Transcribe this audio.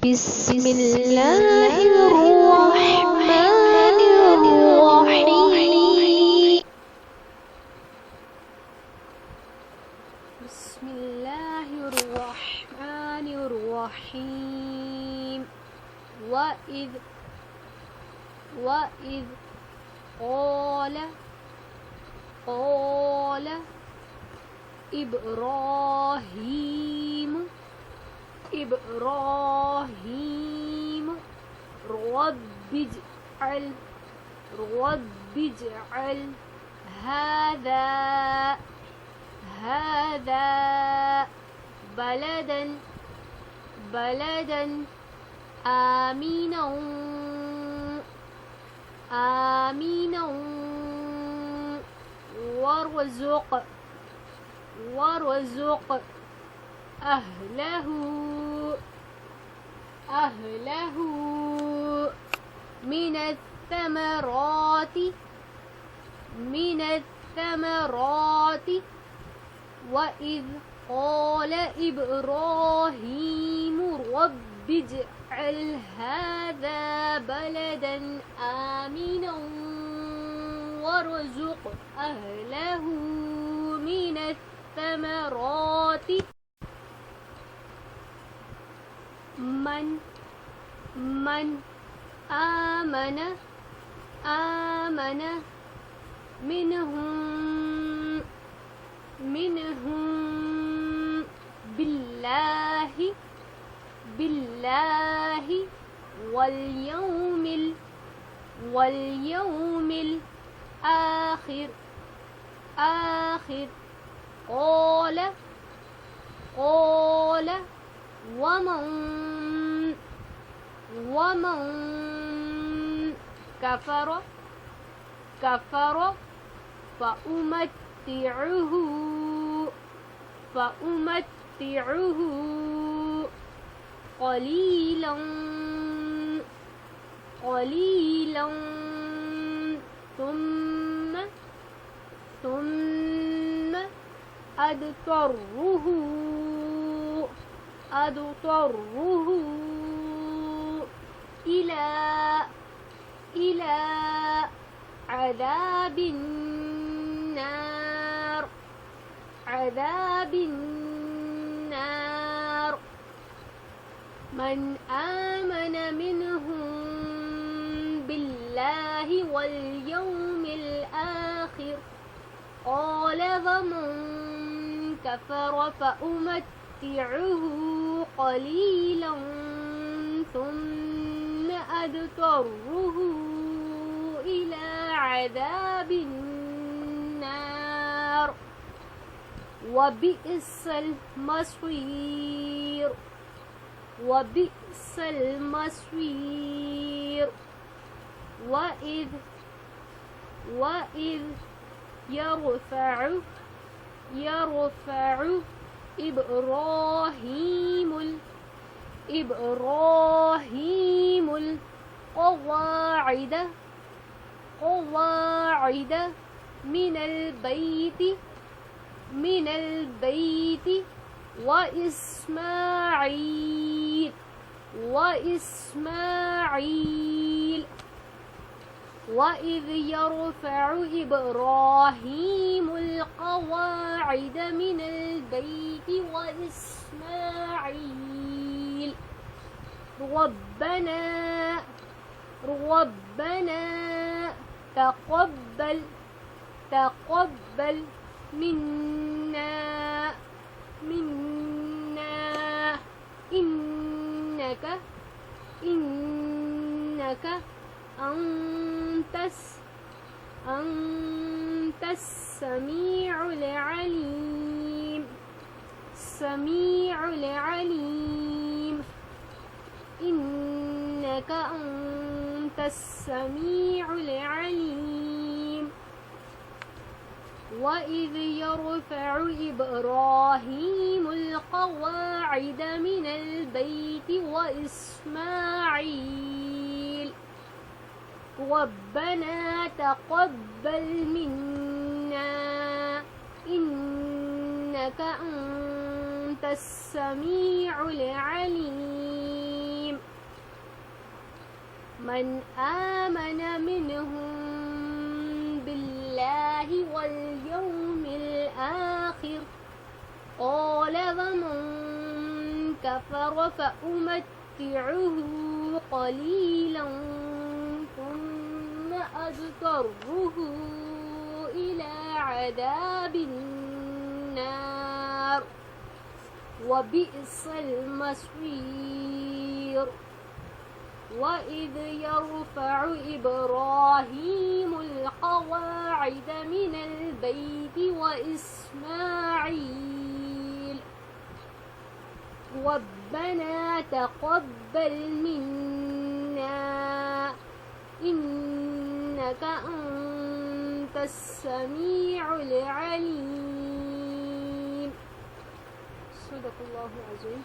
بسم الله الرحمن الرحيم. بسم الله الرحمن الرحيم. وإذ قال إبراهيم رب اجعل هذا بلدا آمنا وارزق أهله من الثمرات وإذ قال إبراهيم رب اجعل هذا بلدا آمنا وارزق أهله من الثمرات من آمن منهم بالله واليوم الآخر قال ومن كفر فأمتعه قليلا ثم أضطره إلى عذاب النار من آمن منهم بالله واليوم الآخر قال ومن كفر فأمتعه قليلا ثم أضطره إلى عذاب النار وبئس المصير. وإذ يرفع إبراهيم القواعد من البيت وإسماعيل وإذ يرفع إبراهيم القواعد من البيت وإسماعيل ربنا تقبل منا إنك أنت السميع العليم إنك أنت السميع العليم. وإذ يرفع إبراهيم القواعد من البيت وإسماعيل ربنا تقبل منا إنك أنت السميع العليم. من آمن منهم بالله واليوم الآخر قال ومن كفر فأمتعه قليلا ثم أضطره إلى عذاب النار وبئس المصير وإذ يرفع إبراهيم القواعد من البيت وإسماعيل ربنا تقبل منا إنك أنت السميع العليم. صدق الله العظيم.